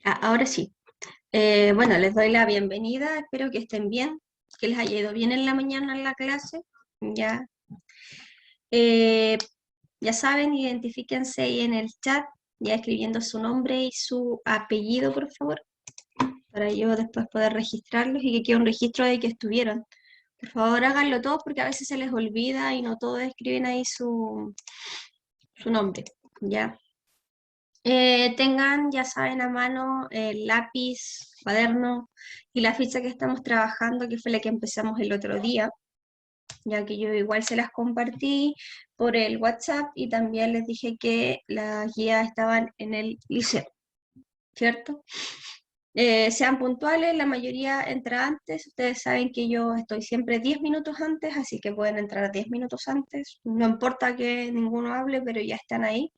Ahora sí. Bueno, les doy la bienvenida, espero que estén bien, que les haya ido bien en la mañana en la clase. Ya, Eh, ya saben, identifíquense ahí en el chat, ya escribiendo su nombre y su apellido, por favor, para yo después poder registrarlos y que quede un registro de que estuvieron. Por favor, háganlo todos porque a veces se les olvida y no todos escriben ahí su nombre, ¿ya? Tengan, ya saben, a mano el lápiz, cuaderno y la ficha que estamos trabajando, que fue la que empezamos el otro día, ya que yo igual se las compartí por el WhatsApp y también les dije que las guías estaban en el liceo, ¿cierto? Sean puntuales, la mayoría entra antes, ustedes saben que yo estoy siempre 10 minutos antes, así que pueden entrar 10 minutos antes, no importa que ninguno hable, pero ya están ahí.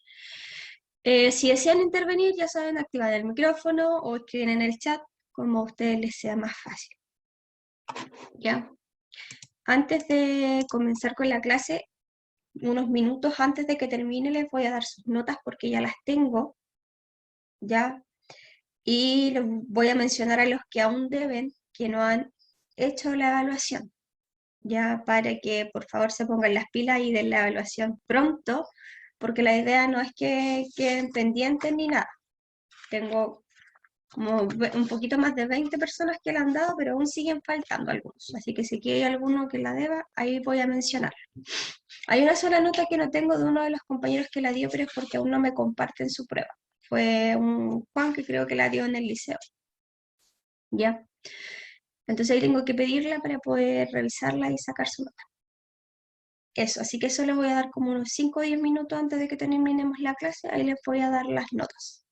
Si desean intervenir, ya saben, activar el micrófono o escriben en el chat, como a ustedes les sea más fácil. ¿Ya? Antes de comenzar con la clase, unos minutos antes de que termine, les voy a dar sus notas porque ya las tengo, ¿ya? Y les voy a mencionar a los que aún deben, que no han hecho la evaluación, ya para que por favor se pongan las pilas y den la evaluación pronto, porque la idea no es que queden pendientes ni nada. Tengo como un poquito más de 20 personas que la han dado, pero aún siguen faltando algunos. Así que si aquí hay alguno que la deba, ahí voy a mencionar. Hay una sola nota que no tengo de uno de los compañeros que la dio, pero es porque aún no me comparten su prueba. Fue un Juan que creo que la dio en el liceo. ¿Ya? Entonces ahí tengo que pedirla para poder revisarla y sacar su nota. Eso, así que eso les voy a dar como unos 5 o 10 minutos antes de que terminemos la clase, ahí les voy a dar las notas.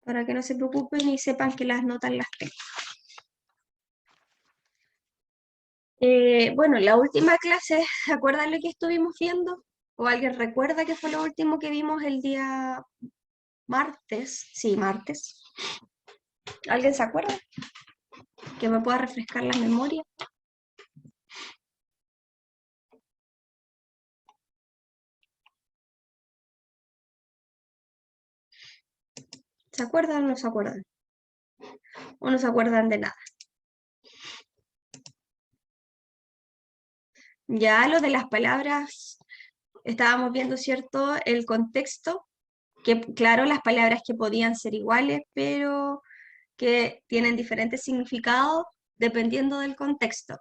Para que no se preocupen y sepan que las notas las tengo. Bueno, la última clase, ¿se acuerdan lo que estuvimos viendo? ¿O alguien recuerda que fue lo último que vimos el día martes? Sí, martes. ¿Alguien se acuerda? Que me pueda refrescar la memoria. ¿Se acuerdan o no se acuerdan? ¿O no se acuerdan de nada? Ya lo de las palabras, estábamos viendo, ¿cierto? El contexto, que claro, las palabras que podían ser iguales, pero que tienen diferentes significados dependiendo del contexto.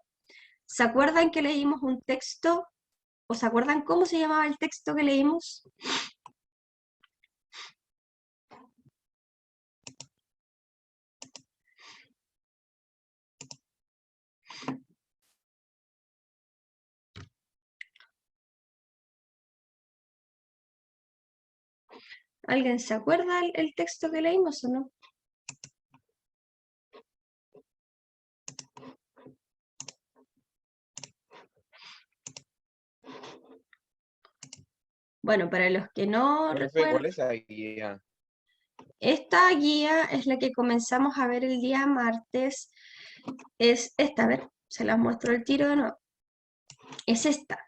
¿Se acuerdan que leímos un texto? ¿O se acuerdan cómo se llamaba el texto que leímos? ¿Alguien se acuerda el texto que leímos o no? Bueno, para los que no Profe, recuerdan, ¿cuál es la guía? esta guía es la que comenzamos a ver el día martes. Es esta, a ver, se las muestro el tiro de nuevo. Es esta.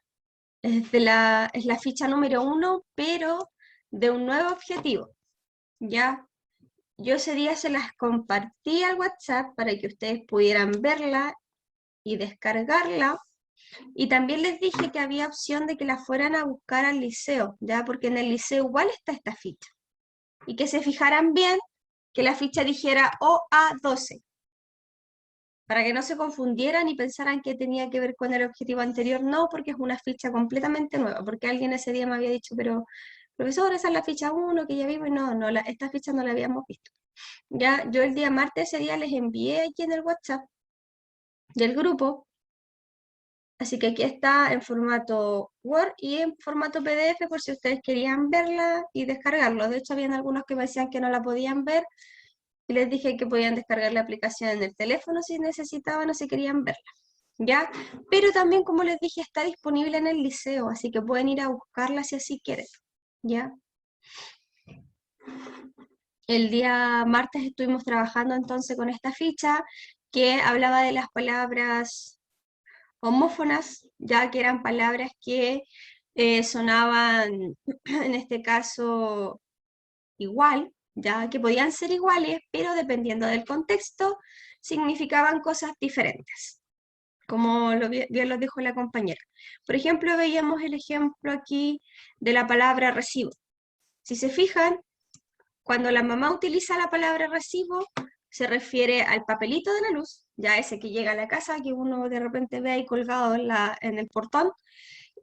Es la ficha número 1, pero de un nuevo objetivo. ¿Ya? Yo ese día se las compartí al WhatsApp para que ustedes pudieran verla y descargarla. Y también les dije que había opción de que la fueran a buscar al liceo, ¿ya? Porque en el liceo igual está esta ficha. Y que se fijaran bien que la ficha dijera OA12, para que no se confundieran y pensaran que tenía que ver con el objetivo anterior. No, porque es una ficha completamente nueva, porque alguien ese día me había dicho, pero profesor, esa es la ficha 1 que ya vimos, y no, no, esta ficha no la habíamos visto. Ya, yo el día martes ese día les envié aquí en el WhatsApp del grupo. Así que aquí está en formato Word y en formato PDF por si ustedes querían verla y descargarlo. De hecho, habían algunos que me decían que no la podían ver y les dije que podían descargar la aplicación en el teléfono si necesitaban o si querían verla. ¿Ya? Pero también, como les dije, está disponible en el liceo, así que pueden ir a buscarla si así quieren. ¿Ya? El día martes estuvimos trabajando entonces con esta ficha que hablaba de las palabras homófonas, ya que eran palabras que sonaban, en este caso, igual, ya que podían ser iguales, pero dependiendo del contexto, significaban cosas diferentes, como bien lo dijo la compañera. Por ejemplo, veíamos el ejemplo aquí de la palabra recibo. Si se fijan, cuando la mamá utiliza la palabra recibo, se refiere al papelito de la luz, ya ese que llega a la casa, que uno de repente ve ahí colgado en el portón,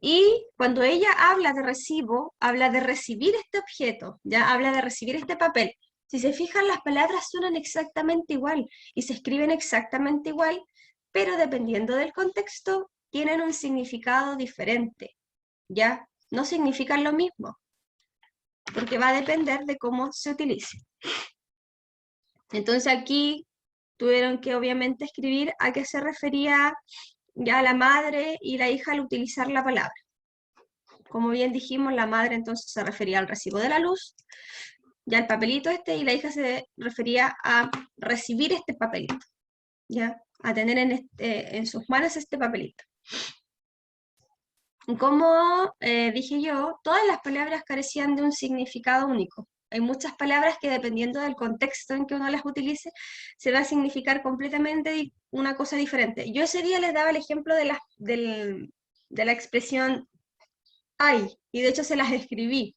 y cuando ella habla de recibo, habla de recibir este objeto, ya habla de recibir este papel. Si se fijan, las palabras suenan exactamente igual y se escriben exactamente igual, pero dependiendo del contexto, tienen un significado diferente, ¿ya? No significan lo mismo, porque va a depender de cómo se utilice. Entonces aquí tuvieron que obviamente escribir a qué se refería ya la madre y la hija al utilizar la palabra. Como bien dijimos, la madre entonces se refería al recibo de la luz, ya el papelito este, y la hija se refería a recibir este papelito, ya, a tener en sus manos este papelito. Como dije yo, todas las palabras carecían de un significado único. Hay muchas palabras que dependiendo del contexto en que uno las utilice, se va a significar completamente una cosa diferente. Yo ese día les daba el ejemplo de la expresión ay, y de hecho se las escribí.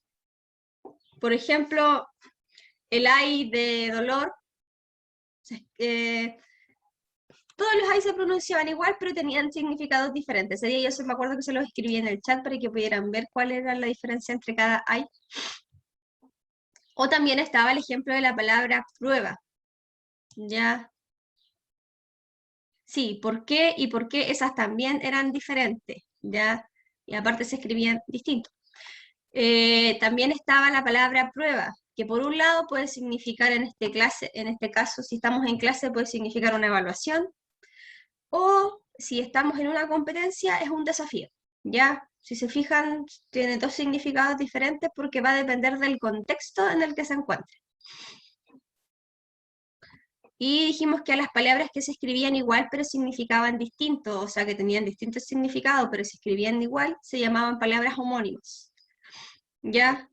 Por ejemplo, el ay de dolor, todos los ay se pronunciaban igual, pero tenían significados diferentes. Ese día yo me acuerdo que se los escribí en el chat para que pudieran ver cuál era la diferencia entre cada ay. O también estaba el ejemplo de la palabra prueba. ¿Ya? Sí, ¿por qué? Y por qué esas también eran diferentes, ¿ya? Y aparte se escribían distintos. También estaba la palabra prueba, que por un lado puede significar en este caso, si estamos en clase, puede significar una evaluación, o si estamos en una competencia, es un desafío, ¿ya? Si se fijan, tiene dos significados diferentes porque va a depender del contexto en el que se encuentre. Y dijimos que a las palabras que se escribían igual pero significaban distinto, o sea que tenían distintos significados pero se escribían igual, se llamaban palabras homónimas, ¿ya?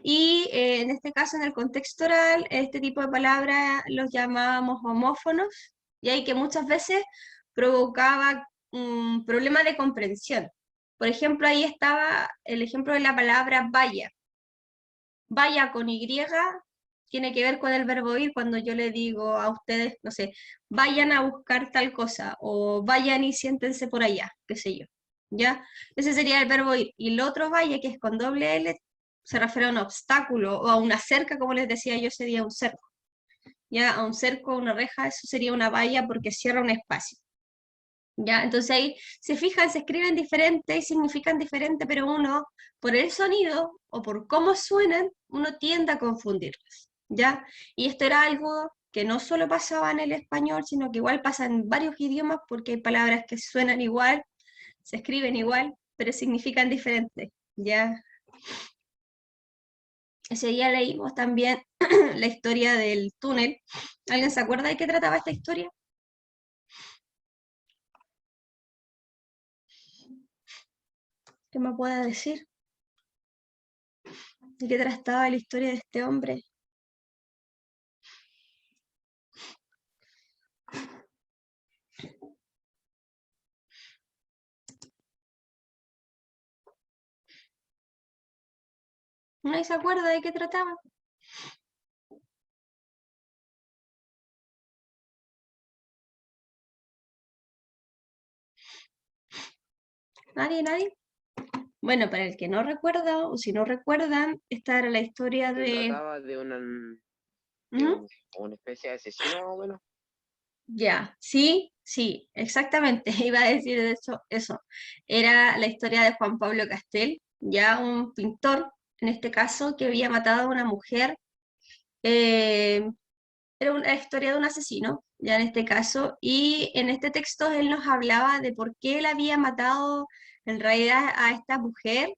Y en este caso, en el contexto oral, este tipo de palabras los llamábamos homófonos, y hay que muchas veces provocaba un problema de comprensión. Por ejemplo, ahí estaba el ejemplo de la palabra vaya. Vaya con Y tiene que ver con el verbo ir cuando yo le digo a ustedes, no sé, vayan a buscar tal cosa, o vayan y siéntense por allá, qué sé yo. ¿Ya? Ese sería el verbo ir. Y el otro vaya, que es con doble L, se refiere a un obstáculo o a una cerca, como les decía yo, sería un cerco. Ya, a un cerco, una reja, eso sería una valla porque cierra un espacio. ¿Ya? Entonces ahí se fijan, se escriben diferente y significan diferente, pero uno, por el sonido o por cómo suenan, uno tiende a confundirlas, ¿ya? Y esto era algo que no solo pasaba en el español, sino que igual pasa en varios idiomas porque hay palabras que suenan igual, se escriben igual, pero significan diferente, ¿ya? Ese día leímos también la historia del túnel. ¿Alguien se acuerda de qué trataba esta historia? ¿Qué me puede decir? ¿De qué trataba la historia de este hombre? ¿Nadie se acuerda de qué trataba? ¿Nadie? ¿Nadie? Bueno, para el que no recuerda, o si no recuerdan, esta era la historia Se de... trataba de ¿Mm? una especie de asesino, más o menos. Ya, sí, sí, exactamente, iba a decir de hecho eso. Era la historia de Juan Pablo Castel, ya un pintor, en este caso, que había matado a una mujer. eh, Era una historia de un asesino, ya en este caso, y en este texto él nos hablaba de por qué él había matado en realidad a esta mujer,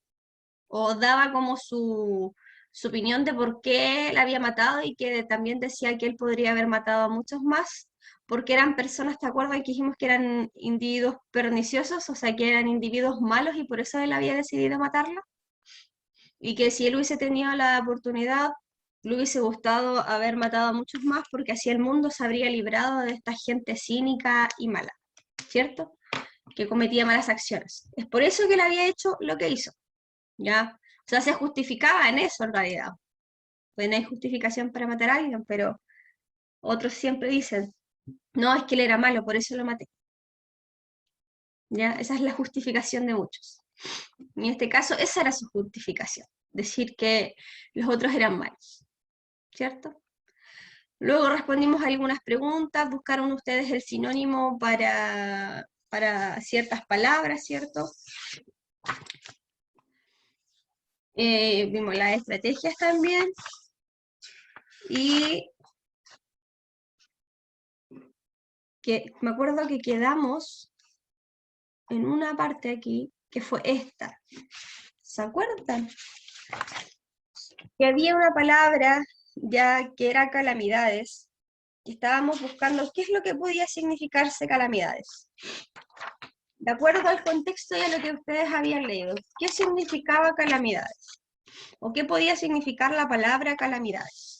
o daba como su opinión de por qué la había matado y que también decía que él podría haber matado a muchos más, porque eran personas, ¿te acuerdas que dijimos que eran individuos perniciosos? O sea, que eran individuos malos y por eso él había decidido matarla. Y que si él hubiese tenido la oportunidad, le hubiese gustado haber matado a muchos más porque así el mundo se habría librado de esta gente cínica y mala, ¿cierto? Que cometía malas acciones. Es por eso que él había hecho lo que hizo, ¿ya? O sea, se justificaba en eso en realidad. Pues no hay justificación para matar a alguien, pero otros siempre dicen, no, es que él era malo, por eso lo maté. ¿Ya? Esa es la justificación de muchos. En este caso, esa era su justificación, decir que los otros eran malos, ¿cierto? Luego respondimos a algunas preguntas, buscaron ustedes el sinónimo para ciertas palabras, ¿cierto? Vimos las estrategias también. Y me acuerdo que quedamos en una parte aquí, que fue esta. ¿Se acuerdan? Que había una palabra ya que era calamidades, y estábamos buscando qué es lo que podía significarse calamidades. De acuerdo al contexto y a lo que ustedes habían leído, ¿qué significaba calamidades? ¿O qué podía significar la palabra calamidades?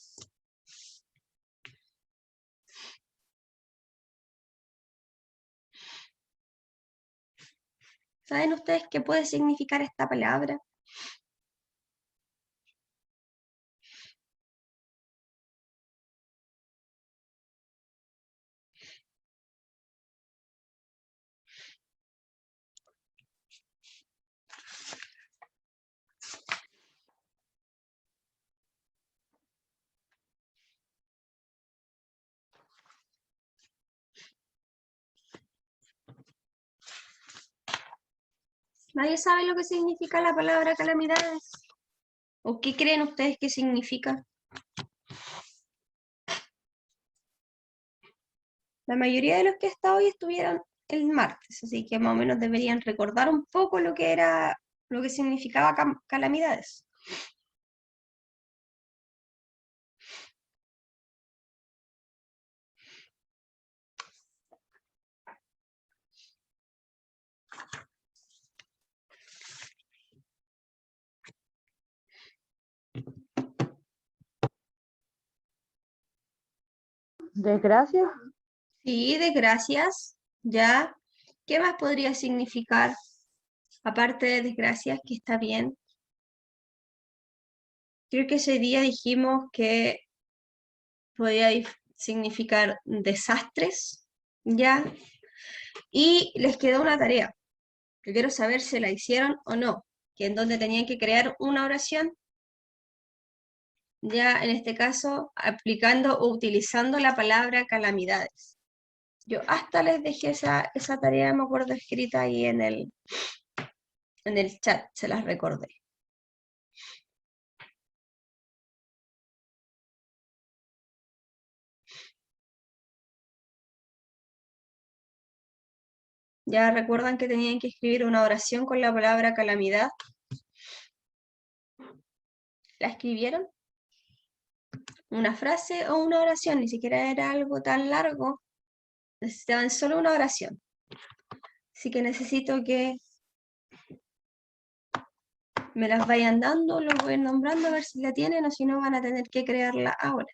¿Saben ustedes qué puede significar esta palabra? ¿Nadie sabe lo que significa la palabra calamidades? ¿O qué creen ustedes que significa? La mayoría de los que hasta hoy estuvieron el martes, así que más o menos deberían recordar un poco lo que era, lo que significaba calamidades. Desgracia. Sí, desgracias, ya. ¿Qué más podría significar? Aparte de desgracias, que está bien. Creo que ese día dijimos que podía significar desastres, ya. Y les quedó una tarea, que quiero saber si la hicieron o no, que en donde tenían que crear una oración, ya en este caso aplicando o utilizando la palabra calamidades. Yo hasta les dejé esa tarea, me acuerdo, escrita ahí en el chat, se las recordé. Ya recuerdan que tenían que escribir una oración con la palabra calamidad. ¿La escribieron? Una frase o una oración, ni siquiera era algo tan largo. Necesitaban solo una oración. Así que necesito que me las vayan dando, los voy nombrando a ver si la tienen o si no van a tener que crearla ahora.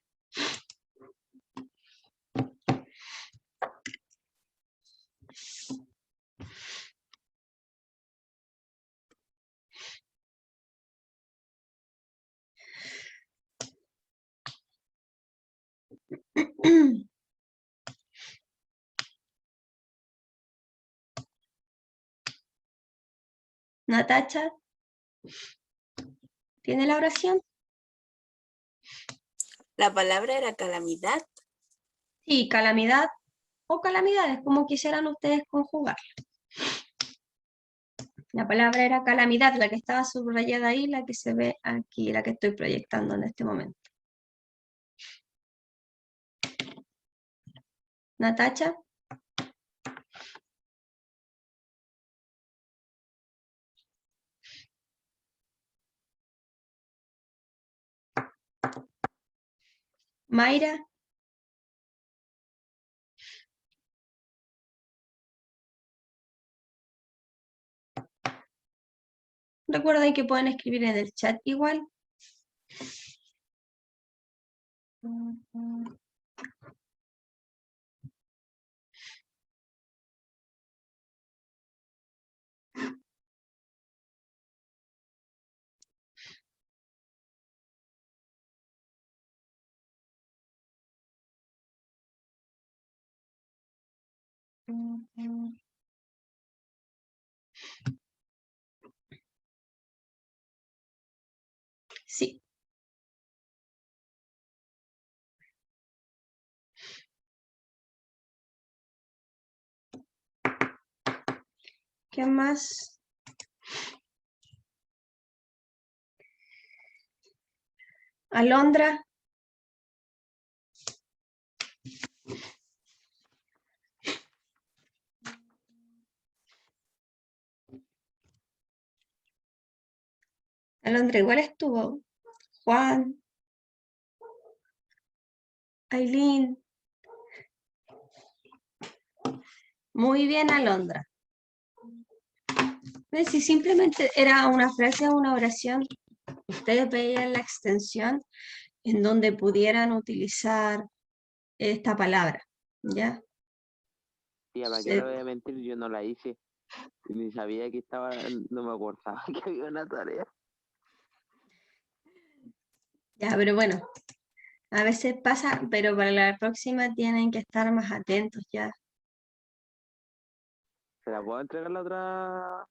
Natacha, ¿tiene la oración? La palabra era calamidad. Sí, calamidad o calamidades, como quisieran ustedes conjugarla. La palabra era calamidad, la que estaba subrayada ahí, la que se ve aquí, la que estoy proyectando en este momento. Natacha. Mayra. Recuerden que pueden escribir en el chat igual. Sí. ¿Qué más? Alondra. Alondra igual estuvo. Juan. Aileen. Muy bien, Alondra. Si simplemente era una frase o una oración, ustedes veían la extensión en donde pudieran utilizar esta palabra, ¿ya? Tía, ¿para qué le voy a mentir? Yo no la hice. Y ni sabía que estaba, no me acordaba que había una tarea. Ya, pero bueno, a veces pasa, pero para la próxima tienen que estar más atentos, ¿ya? ¿Se la puedo entregar a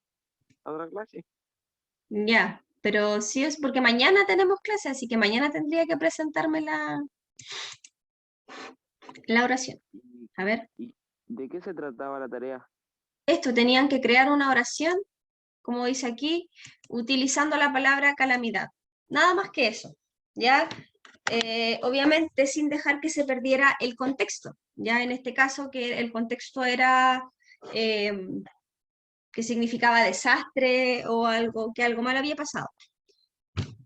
otra clase? Ya, pero sí es porque mañana tenemos clase, así que mañana tendría que presentarme la oración. A ver, ¿Y de qué se trataba la tarea? esto tenían que crear una oración, como dice aquí, utilizando la palabra calamidad. Nada más que eso, ¿ya? Obviamente sin dejar que se perdiera el contexto, ya en este caso que el contexto era que significaba desastre o algo, que algo mal había pasado.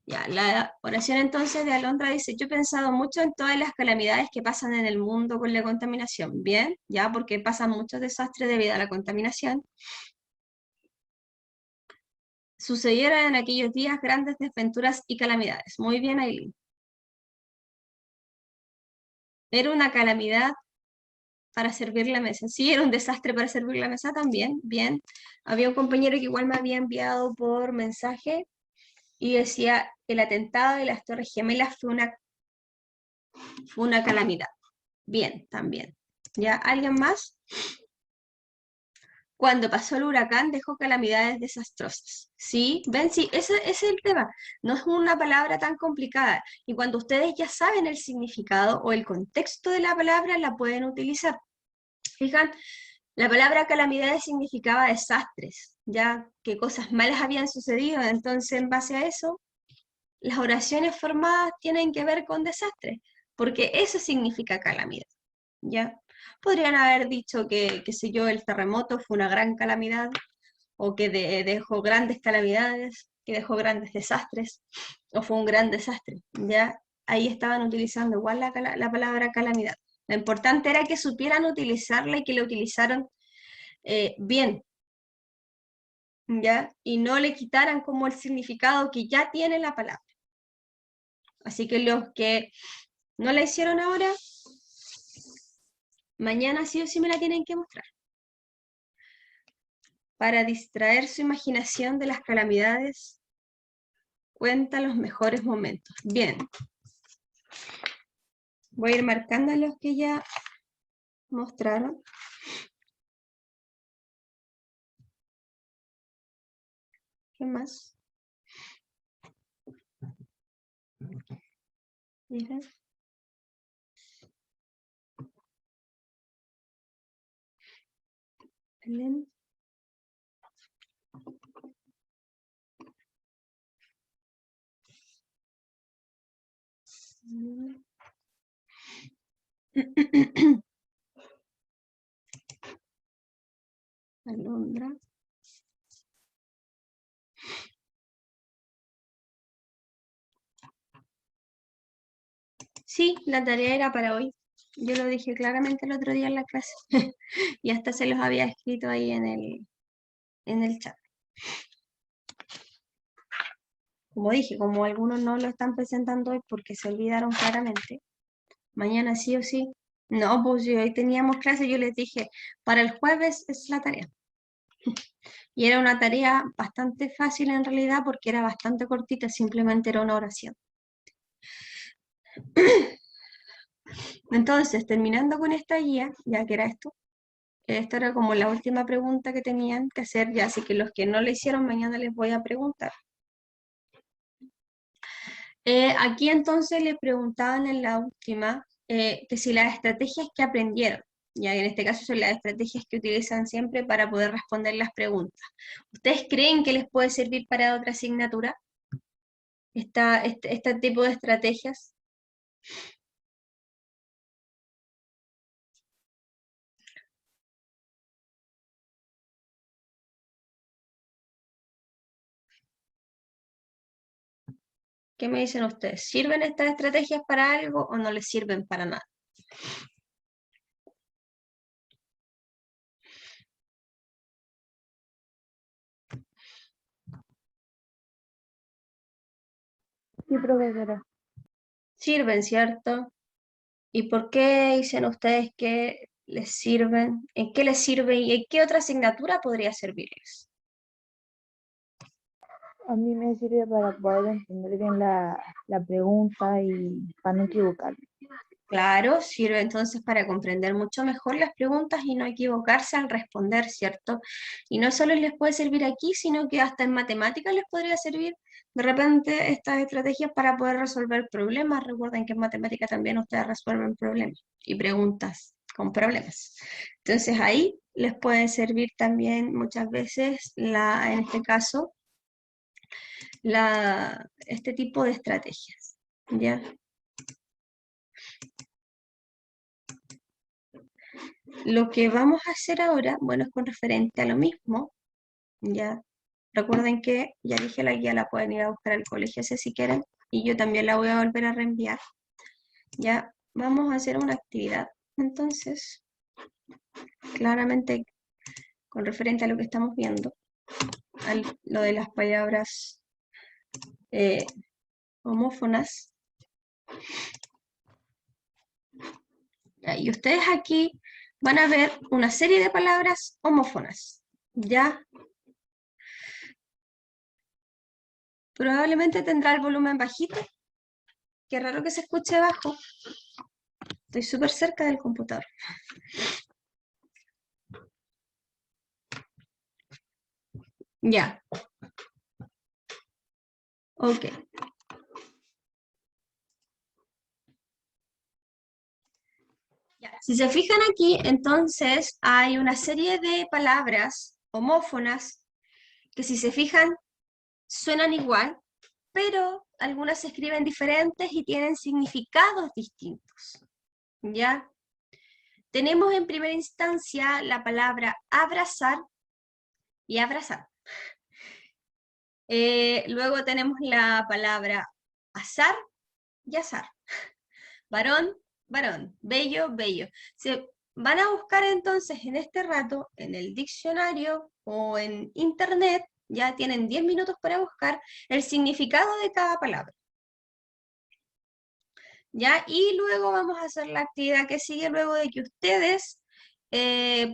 Ya, la oración entonces de Alondra dice, yo he pensado mucho en todas las calamidades que pasan en el mundo con la contaminación, bien, ya porque pasan muchos desastres debido a la contaminación. Sucedieron en aquellos días grandes desventuras y calamidades. Muy bien, Aileen. Era una calamidad para servir la mesa. Sí, era un desastre para servir la mesa también, bien. Había un compañero que igual me había enviado por mensaje y decía, el atentado de las Torres Gemelas fue una calamidad. Bien, también. ¿Ya? ¿Alguien más? Cuando pasó el huracán dejó calamidades desastrosas. ¿Sí? ¿Ven? Sí, ese es el tema. No es una palabra tan complicada. Y cuando ustedes ya saben el significado o el contexto de la palabra, la pueden utilizar. Fijan, la palabra calamidades significaba desastres, ya que cosas malas habían sucedido. Entonces, en base a eso, las oraciones formadas tienen que ver con desastres, porque eso significa calamidad, ¿ya? Podrían haber dicho que, qué sé yo, el terremoto fue una gran calamidad, o que dejó grandes calamidades, que dejó grandes desastres, o fue un gran desastre, ¿ya? Ahí estaban utilizando igual la palabra calamidad. Lo importante era que supieran utilizarla y que la utilizaron bien, ¿ya? Y no le quitaran como el significado que ya tiene la palabra. Así que los que no la hicieron ahora, mañana sí o sí me la tienen que mostrar. Para distraer su imaginación de las calamidades, cuenta los mejores momentos. Bien. Voy a ir marcando los que ya mostraron. ¿Qué más? Miren. Belén. Alondra. Sí, la tarea era para hoy. Yo lo dije claramente el otro día en la clase. Y hasta se los había escrito ahí en el chat. como dije, como algunos no lo están presentando hoy porque se olvidaron claramente, mañana sí o sí. No, pues si hoy teníamos clase, yo les dije, para el jueves es la tarea. Y era una tarea bastante fácil en realidad porque era bastante cortita, simplemente era una oración. Entonces, terminando con esta guía, ya que era esto, esta era como la última pregunta que tenían que hacer, ya así que los que no le hicieron mañana les voy a preguntar. Aquí entonces le preguntaban en la última que si las estrategias que aprendieron, ya en este caso son las estrategias que utilizan siempre para poder responder las preguntas. ¿Ustedes creen que les puede servir para otra asignatura? Este tipo de estrategias. ¿Qué me dicen ustedes? ¿Sirven estas estrategias para algo o no les sirven para nada? Sí, profesora. Sirven, ¿cierto? ¿Y por qué dicen ustedes que les sirven? ¿En qué les sirve y en qué otra asignatura podría servirles? A mí me sirve para poder entender bien la pregunta y para no equivocarme. Claro, sirve entonces para comprender mucho mejor las preguntas y no equivocarse al responder, ¿cierto? Y no solo les puede servir aquí, sino que hasta en matemáticas les podría servir de repente estas estrategias para poder resolver problemas. Recuerden que en matemática también ustedes resuelven problemas y preguntas con problemas. Entonces ahí les puede servir también muchas veces, en este caso, este tipo de estrategias, ¿ya? Lo que vamos a hacer ahora, bueno, es con referente a lo mismo, ya. Recuerden que ya dije la guía, la pueden ir a buscar al colegio si quieren, y yo también la voy a volver a reenviar. Ya, vamos a hacer una actividad. Entonces, claramente, con referente a lo que estamos viendo, a lo de las palabras homófonas, y ustedes aquí van a ver una serie de palabras homófonas, ¿ya? Probablemente tendrá el volumen bajito. Qué raro que se escuche bajo. Estoy súper cerca del computador. Ya. Ok. Ya. Si se fijan aquí, entonces hay una serie de palabras homófonas que si se fijan suenan igual, pero algunas se escriben diferentes y tienen significados distintos. ¿Ya? Tenemos en primera instancia la palabra abrazar y abrazar. Luego tenemos la palabra azar y azar. Varón, varón. Bello, bello. Se van a buscar entonces en este rato en el diccionario o en internet, ya tienen 10 minutos para buscar el significado de cada palabra. ¿Ya? Y luego vamos a hacer la actividad que sigue luego de que ustedes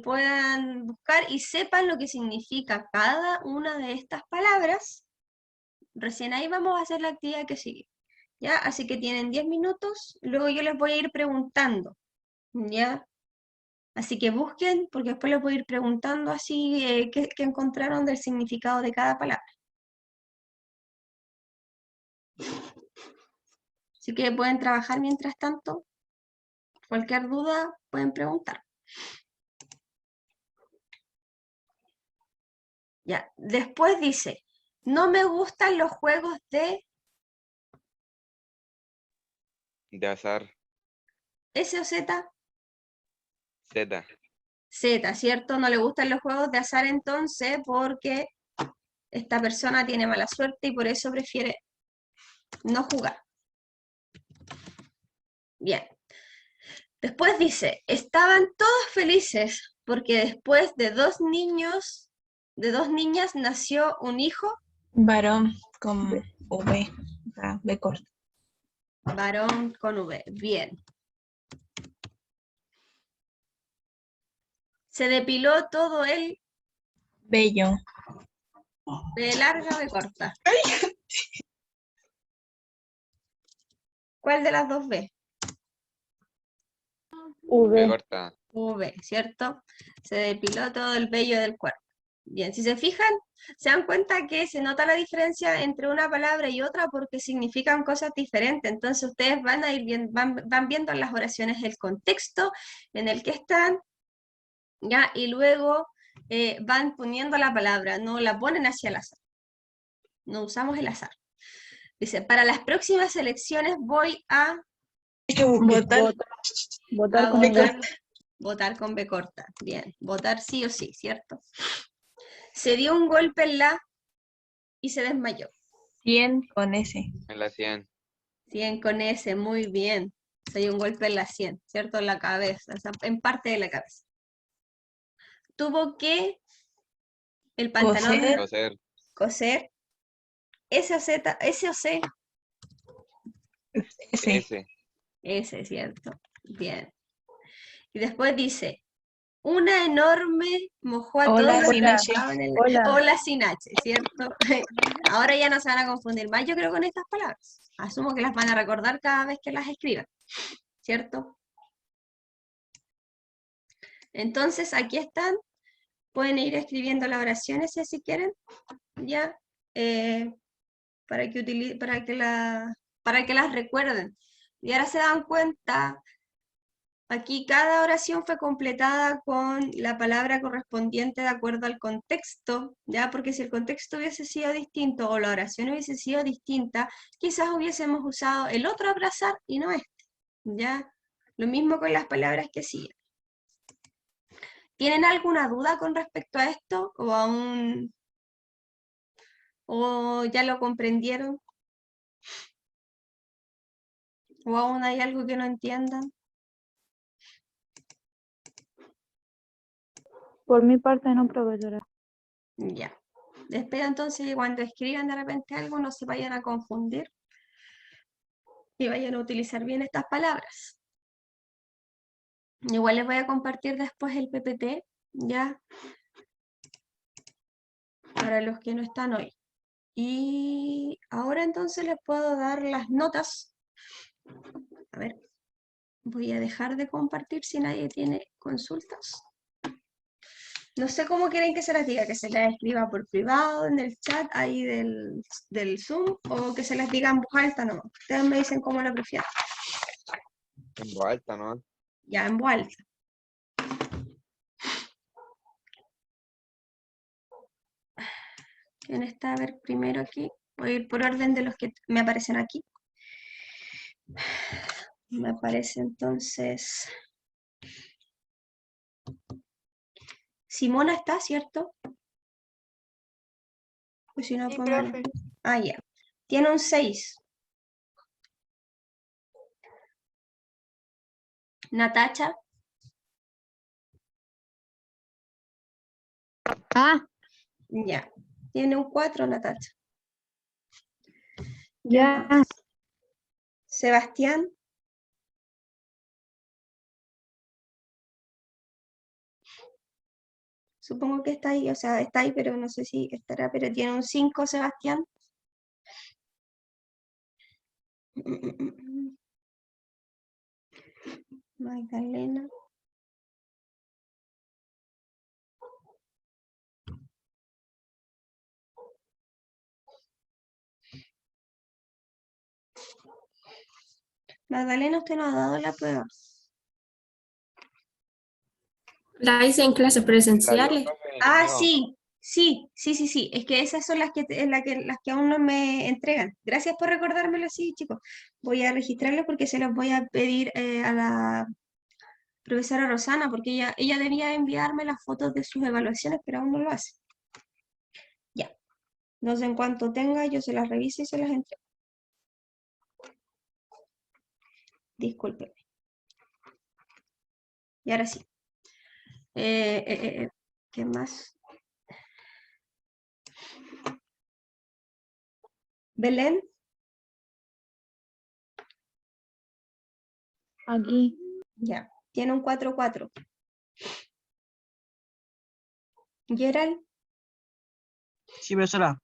puedan buscar y sepan lo que significa cada una de estas palabras. Recién ahí vamos a hacer la actividad que sigue. ¿Ya? Así que tienen 10 minutos, luego yo les voy a ir preguntando, ¿ya? Así que busquen, porque después les voy a ir preguntando así qué encontraron del significado de cada palabra. Así que pueden trabajar mientras tanto. Cualquier duda pueden preguntar. Ya, después dice, no me gustan los juegos de azar, S o Z. Z, Z, ¿cierto? No le gustan los juegos de azar entonces porque esta persona tiene mala suerte y por eso prefiere no jugar. Bien. Después dice, estaban todos felices porque después de dos niñas nació un hijo Varón, con V, la B corta. Varón con V. Bien. Se depiló todo el Bello. B larga, B corta. ¿Cuál de las dos B? B V. corta. V, ¿cierto? Se depiló todo el vello del cuerpo. Bien, si se fijan, se dan cuenta que se nota la diferencia entre una palabra y otra porque significan cosas diferentes. Entonces ustedes van a ir van viendo en las oraciones el contexto en el que están, ¿ya? Y luego van poniendo la palabra, no la ponen hacia el azar. No usamos el azar. Dice, para las próximas elecciones voy a Votar. Votar con votar, V. votar con B corta. Bien, votar sí o sí, ¿cierto? Se dio un golpe en la y se desmayó. 100 con S. En la 100. 100 con S, muy bien. Se dio un golpe en la 100, ¿cierto? En la cabeza, o sea, en parte de la cabeza. Tuvo que el pantalón Coser. Coser. coser S o Z, S o C, S. S. S, ¿cierto? Bien. Y después dice, una enorme mojó a Hola, todos los sin que H. estaban en Hola. Hola sin H, ¿cierto? Ahora ya no se van a confundir más, yo creo, con estas palabras. Asumo que las van a recordar cada vez que las escriban, ¿cierto? Entonces, aquí están. Pueden ir escribiendo las oraciones si así quieren, ya, para que las recuerden. Y ahora se dan cuenta. Aquí cada oración fue completada con la palabra correspondiente de acuerdo al contexto, ¿ya? Porque si el contexto hubiese sido distinto o la oración hubiese sido distinta, quizás hubiésemos usado el otro abrazar y no este, ¿ya? Lo mismo con las palabras que siguen. ¿Tienen alguna duda con respecto a esto? ¿O ya lo comprendieron? ¿O aún hay algo que no entiendan? Por mi parte no, profesora. Ya. Espero entonces que cuando escriban de repente algo no se vayan a confundir y vayan a utilizar bien estas palabras. Igual les voy a compartir después el PPT, ya, para los que no están hoy. Y ahora entonces les puedo dar las notas. A ver, voy a dejar de compartir si nadie tiene consultas. No sé cómo quieren que se las diga, que se las escriba por privado en el chat ahí del Zoom o que se las diga en voz alta, no. Ustedes me dicen cómo lo prefieren. En voz alta, ¿no? Ya, en voz alta. ¿Quién está? A ver, primero aquí. Voy a ir por orden de los que me aparecen aquí. Me aparece entonces... Simona está, ¿cierto? Pues si no, Sí, pónganlo. profe. Ah, ya. Tiene un 6. Natacha. Ah, Ya. Tiene un 4, Natacha. ya. Sebastián. Supongo que está ahí, o sea, está ahí, pero no sé si estará, pero tiene un 5, Sebastián. Magdalena. Magdalena, usted nos ha dado la prueba. La hice en clases La dio, presenciales. profe, Ah, conmigo. sí. Es que esas son las que aún no me entregan. Gracias por recordármelo así, chicos. Voy a registrarlo porque se los voy a pedir a la profesora Rosana, porque ella debía enviarme las fotos de sus evaluaciones, pero aún no lo hace. Ya. No sé en cuanto tenga, yo se las reviso y se las entrego. Discúlpenme. Y ahora sí. ¿Qué más? Belén, Aquí. ya, tiene un 4-4. Gerald, Sí, profesora.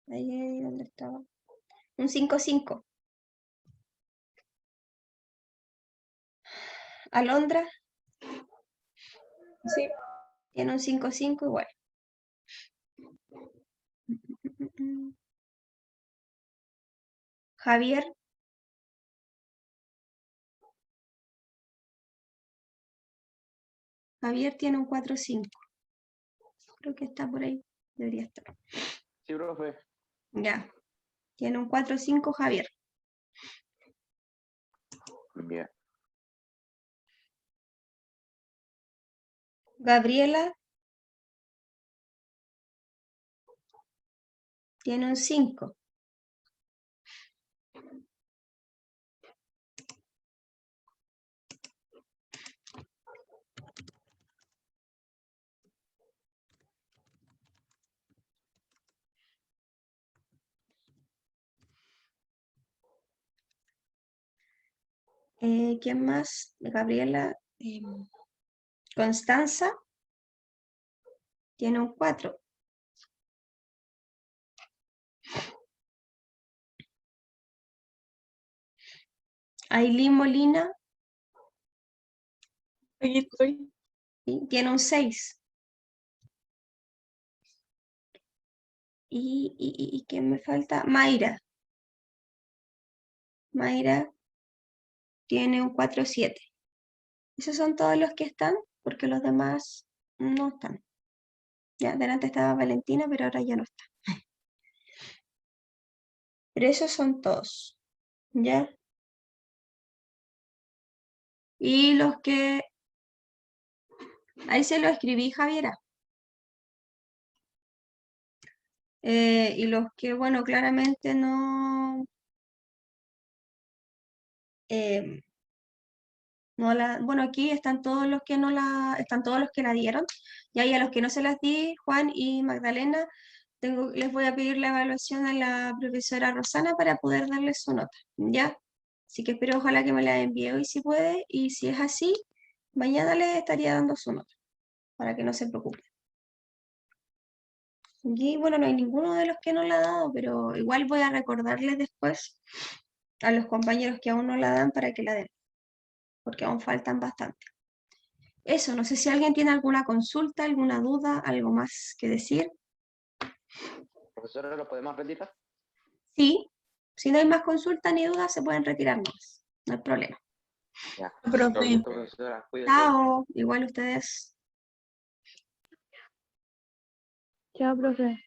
ahí ¿dónde estaba? Un 5-5. Alondra, Sí. tiene un 5-5 igual. Javier, Javier tiene un 4-5. Creo que está por ahí. Debería estar. Sí, profe. Ya. Tiene un 4-5 Javier. Ya. Gabriela tiene un 5. ¿Quién más? Gabriela. Constanza tiene un 4. Ailín Molina Aquí estoy. ¿sí? Tiene un 6. ¿Y quién me falta? Mayra. Mayra tiene un 4-7. Esos son todos los que están, porque los demás no están. Ya, delante estaba Valentina, pero ahora ya no está. Pero esos son todos. ¿Ya? Y los que... Ahí se lo escribí, Javiera. Y los que, bueno, claramente no... bueno, aquí están todos los que no la... Están todos los que la dieron. Y ahí a los que no se las di, Juan y Magdalena, les voy a pedir la evaluación a la profesora Rosana para poder darles su nota. ¿Ya? Así que espero ojalá que me la envíe hoy si puede. Y si es así, mañana les estaría dando su nota. Para que no se preocupen. Y bueno, no hay ninguno de los que no la ha dado, pero igual voy a recordarles después a los compañeros que aún no la dan para que la den, porque aún faltan bastante. Eso, no sé si alguien tiene alguna consulta, alguna duda, algo más que decir. Profesora, ¿lo podemos retirar? Sí, si no hay más consultas ni dudas, se pueden retirar más, no hay problema. Ya. Profe. Profesora, cuídate. Chao, igual ustedes. Chao, profe.